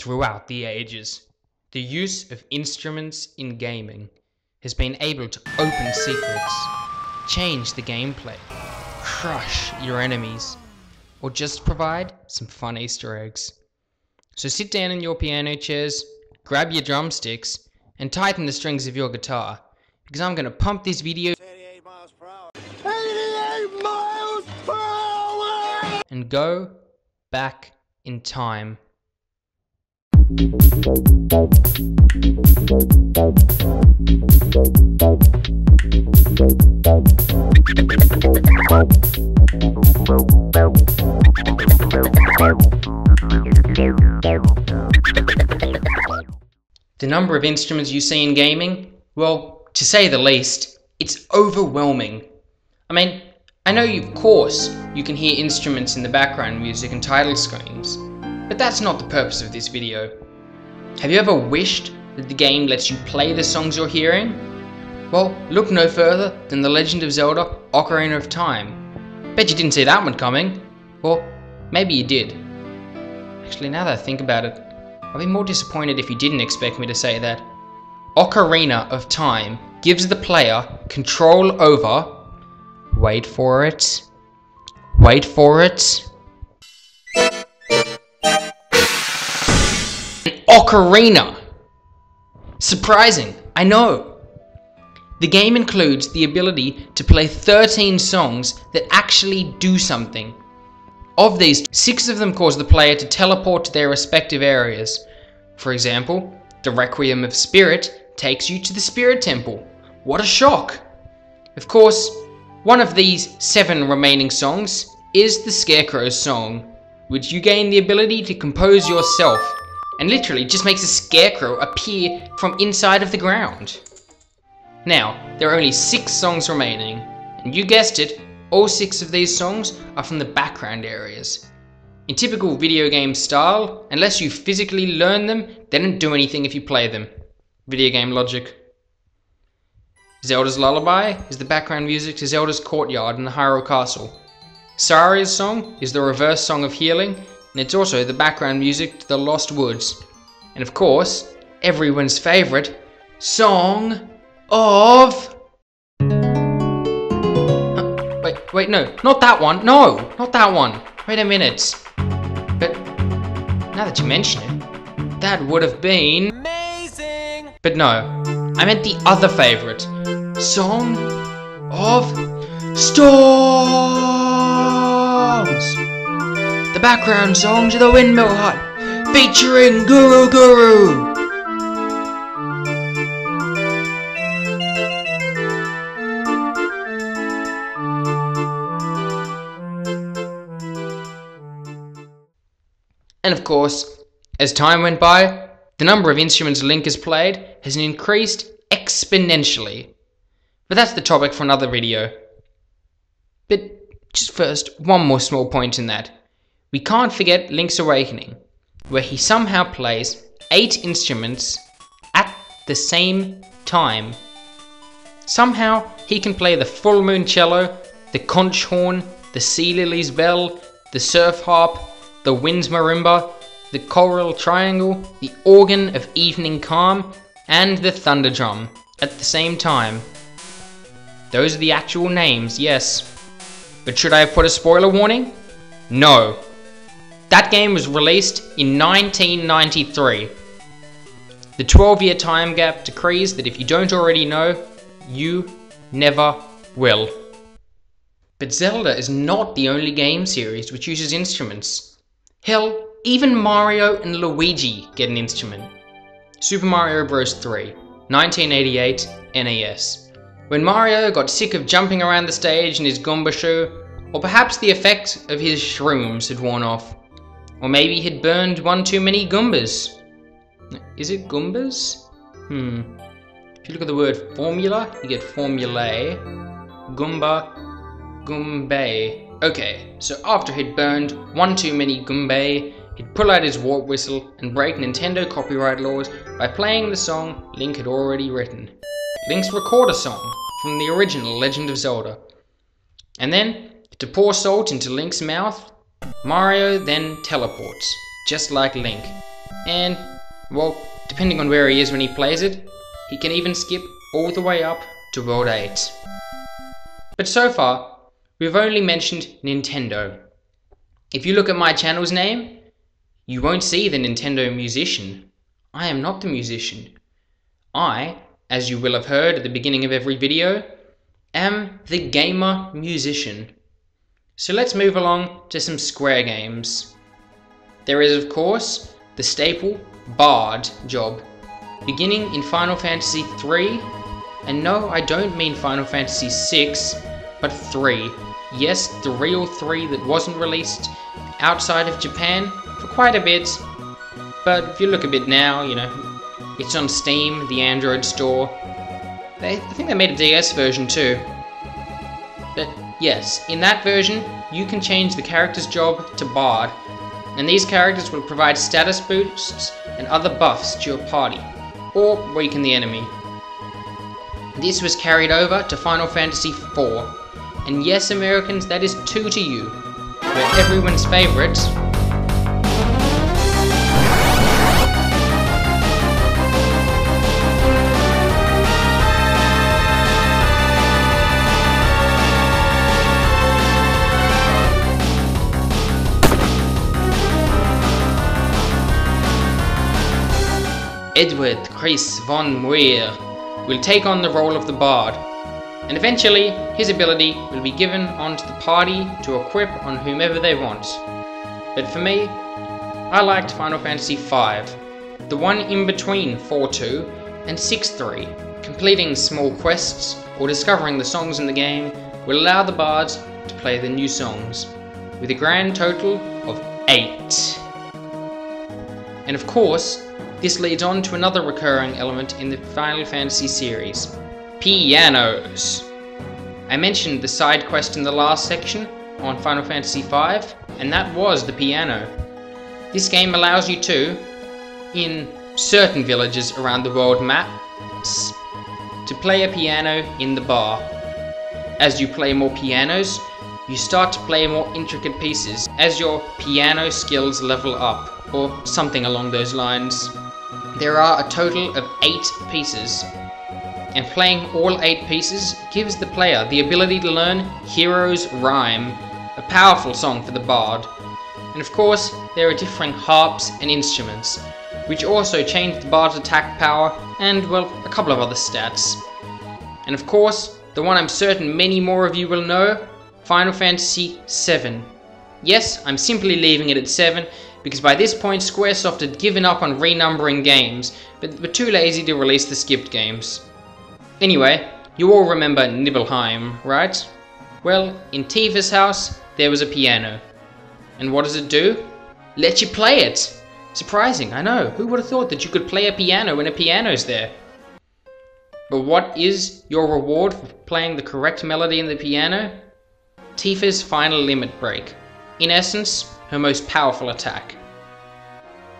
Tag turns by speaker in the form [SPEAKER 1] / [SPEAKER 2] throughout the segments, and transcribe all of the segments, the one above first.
[SPEAKER 1] Throughout the ages, the use of instruments in gaming has been able to open secrets, change the gameplay, crush your enemies, or just provide some fun Easter eggs. So sit down in your piano chairs, grab your drumsticks, and tighten the strings of your guitar, because I'm going to pump this video
[SPEAKER 2] 88 miles per hour. 88 miles per hour!
[SPEAKER 1] And go back in time. The number of instruments you see in gaming, well, to say the least, it's overwhelming. I mean, I know of course you can hear instruments in the background music and title screens, but that's not the purpose of this video. Have you ever wished that the game lets you play the songs you're hearing? Well, look no further than The Legend of Zelda: Ocarina of Time. Bet you didn't see that one coming. Or maybe you did. Actually, now that I think about it, I'd be more disappointed if you didn't expect me to say that. Ocarina of Time gives the player control over... Wait for it. Wait for it. An ocarina! Surprising, I know. The game includes the ability to play 13 songs that actually do something. Of these, 6 of them cause the player to teleport to their respective areas. For example, the Requiem of Spirit takes you to the Spirit Temple. What a shock! Of course, one of these 7 remaining songs is the Scarecrow's song, which you gain the ability to compose yourself, and literally just makes a scarecrow appear from inside of the ground. Now, there are only 6 songs remaining, and you guessed it, all 6 of these songs are from the background areas. In typical video game style, unless you physically learn them, they don't do anything if you play them. Video game logic. Zelda's Lullaby is the background music to Zelda's Courtyard in the Hyrule Castle. Saria's song is the reverse song of healing, and it's also the background music to the Lost Woods. And of course, everyone's favourite, Song of... Wait, no, not that one, no, not that one. Wait a minute. But, now that you mention it, that would have been... amazing! But no, I meant the other favourite, Song of Storms! The background song to the Windmill Hut, featuring Guru Guru! And of course, as time went by, the number of instruments Link has played has increased exponentially. But that's the topic for another video. But just first, one more small point in that. We can't forget Link's Awakening, where he somehow plays 8 instruments at the same time. Somehow, he can play the full moon cello, the conch horn, the sea lily's bell, the surf harp, the wind's marimba, the choral triangle, the organ of evening calm, and the thunder drum at the same time. Those are the actual names, yes. But should I have put a spoiler warning? No. That game was released in 1993. The 12-year time gap decrees that if you don't already know, you never will. But Zelda is not the only game series which uses instruments. Hell, even Mario and Luigi get an instrument. Super Mario Bros. 3, 1988, NES. When Mario got sick of jumping around the stage in his Goomba shoe, or perhaps the effects of his shrooms had worn off. Or maybe he'd burned one too many Goombas. Is it Goombas? If you look at the word formula, you get formulae. Goomba, Goombay. Okay, so after he'd burned one too many Goombay, he'd pull out his warp whistle and break Nintendo copyright laws by playing the song Link had already written. Link's recorder song from the original Legend of Zelda. And then, to pour salt into Link's mouth, Mario then teleports, just like Link, And, well, depending on where he is when he plays it, he can even skip all the way up to World 8. But so far, we've only mentioned Nintendo. If you look at my channel's name, you won't see the Nintendo musician. I am not the musician. I, as you will have heard at the beginning of every video, am the gamer musician. So let's move along to some Square games. There is, of course, the staple Bard job, beginning in Final Fantasy III, and no, I don't mean Final Fantasy VI, but 3. Yes, the real 3 that wasn't released outside of Japan for quite a bit, but if you look a bit now, you know, it's on Steam, the Android store. I think they made a DS version too. But yes, in that version, you can change the character's job to Bard, and these characters will provide status boosts and other buffs to your party, or weaken the enemy. This was carried over to Final Fantasy IV, and yes, Americans, that is 2 to you, where everyone's favourite, Edward Chris von Muir will take on the role of the Bard, and eventually his ability will be given onto the party to equip on whomever they want. But for me, I liked Final Fantasy V, the one in between 4.2 and 6.3. Completing small quests or discovering the songs in the game will allow the bards to play the new songs, with a grand total of 8. And of course, this leads on to another recurring element in the Final Fantasy series: pianos. I mentioned the side quest in the last section on Final Fantasy V, and that was the piano. This game allows you to, in certain villages around the world maps, to play a piano in the bar. As you play more pianos, you start to play more intricate pieces as your piano skills level up, or something along those lines. There are a total of 8 pieces, and playing all 8 pieces gives the player the ability to learn Hero's Rhyme, a powerful song for the bard. And of course, there are different harps and instruments, which also change the bard's attack power and, well, a couple of other stats. And of course, the one I'm certain many more of you will know, Final Fantasy VII. Yes, I'm simply leaving it at 7, because by this point Squaresoft had given up on renumbering games, but were too lazy to release the skipped games. Anyway, you all remember Nibelheim, right? Well, in Tifa's house, there was a piano. And what does it do? Let you play it! Surprising, I know, who would have thought that you could play a piano when a piano's there? But what is your reward for playing the correct melody in the piano? Tifa's final limit break. In essence, her most powerful attack.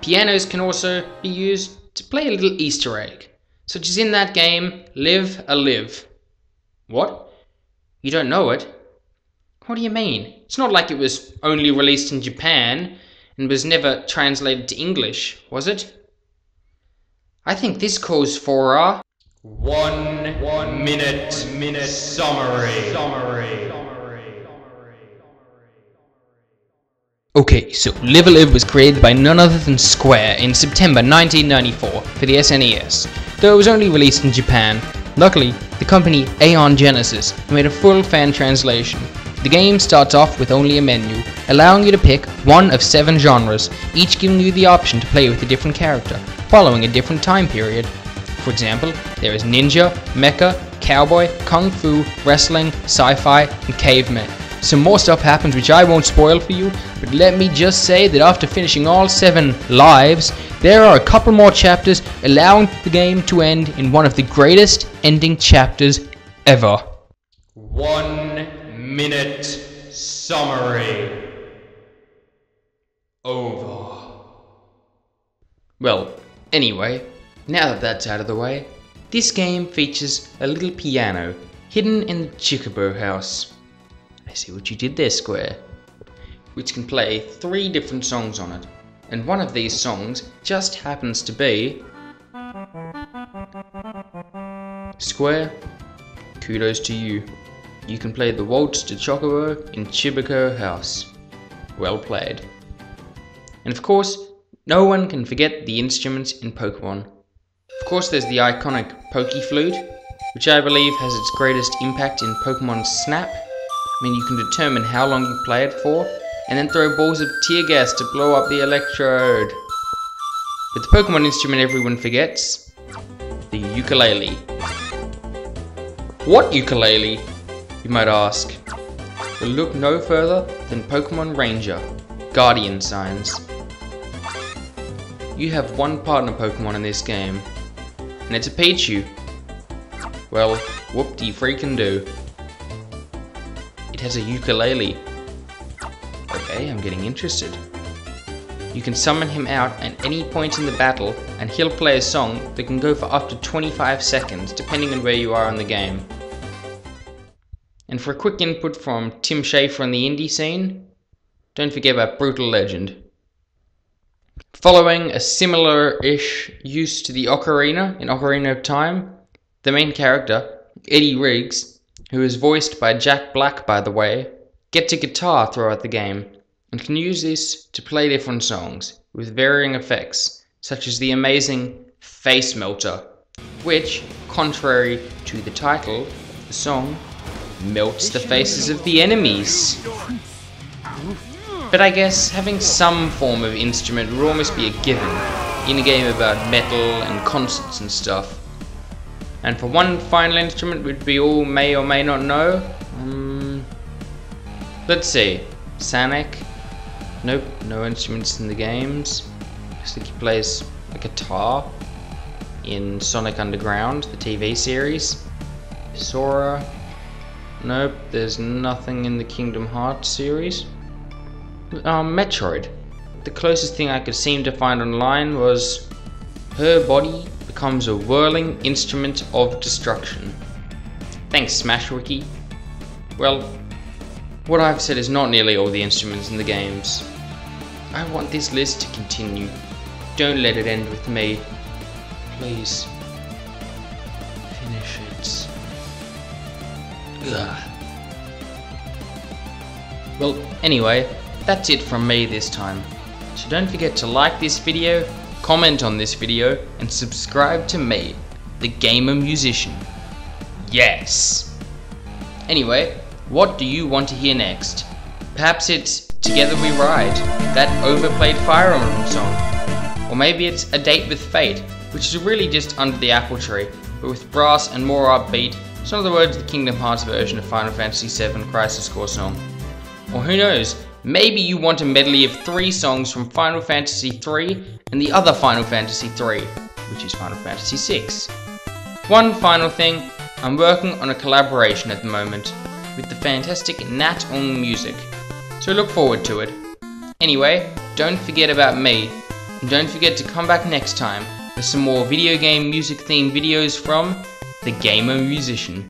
[SPEAKER 1] Pianos can also be used to play a little Easter egg, such as in that game, Live a Live. What? You don't know it? What do you mean? It's not like it was only released in Japan and was never translated to English, was it? I think this calls for a 1 minute summary. Okay, so Live a Live was created by none other than Square in September 1994 for the SNES, though it was only released in Japan. Luckily, the company Aeon Genesis made a full fan translation. The game starts off with only a menu, allowing you to pick one of 7 genres, each giving you the option to play with a different character, following a different time period. For example, there is ninja, mecha, cowboy, kung fu, wrestling, sci-fi, and caveman. Some more stuff happens which I won't spoil for you, but let me just say that after finishing all 7 lives, there are a couple more chapters allowing the game to end in one of the greatest ending chapters ever. 1 minute summary. Over. Well, anyway, now that that's out of the way, this game features a little piano hidden in the Chickaboo house. I see what you did there, Square. Which can play 3 different songs on it. And one of these songs just happens to be Square, kudos to you. You can play the Waltz to Chocobo in Chibico House. Well played. And of course, no one can forget the instruments in Pokémon. Of course, there's the iconic Pokeflute, which I believe has its greatest impact in Pokemon Snap. I mean, you can determine how long you play it for, and then throw balls of tear gas to blow up the electrode. But the Pokemon instrument everyone forgets, the ukulele. What ukulele, you might ask? Well, look no further than Pokemon Ranger, Guardian Signs. You have one partner Pokemon in this game, and it's a Pichu. Well, whoop-de-freaking-do. It has a ukulele. Okay, I'm getting interested. You can summon him out at any point in the battle, and he'll play a song that can go for up to 25 seconds, depending on where you are in the game. And for a quick input from Tim Schafer on the indie scene, don't forget about Brutal Legend. Following a similar-ish use to the Ocarina in Ocarina of Time, the main character, Eddie Riggs, who is voiced by Jack Black by the way, gets a guitar throughout the game, and can use this to play different songs, with varying effects, such as the amazing Face Melter, which, contrary to the title of the song, melts the faces of the enemies. But I guess having some form of instrument would almost be a given in a game about metal and concerts and stuff. And for one final instrument which we all may or may not know, let's see, Sonic. Nope, no instruments in the games. Looks like he plays a guitar in Sonic Underground, the TV series. Sora. Nope, there's nothing in the Kingdom Hearts series. Metroid. The closest thing I could seem to find online was her body becomes a whirling instrument of destruction. Thanks, Smashwiki. Well, what I've said is not nearly all the instruments in the games. I want this list to continue. Don't let it end with me. Please. Finish it. Ugh. Well, anyway, that's it from me this time. So don't forget to like this video, comment on this video, and subscribe to me, the Gamer Musician. Yes! Anyway, what do you want to hear next? Perhaps it's Together We Ride, that overplayed Fire Emblem song. Or maybe it's A Date with Fate, which is really just Under the Apple Tree, but with brass and more upbeat, so in other words, the Kingdom Hearts version of Final Fantasy VII Crisis Core song. Or who knows, maybe you want a medley of 3 songs from Final Fantasy III and the other Final Fantasy III, which is Final Fantasy VI. One final thing, I'm working on a collaboration at the moment with the fantastic Nat Ong Music, so look forward to it. Anyway, don't forget about me, and don't forget to come back next time for some more video game music themed videos from the Gamer Musician.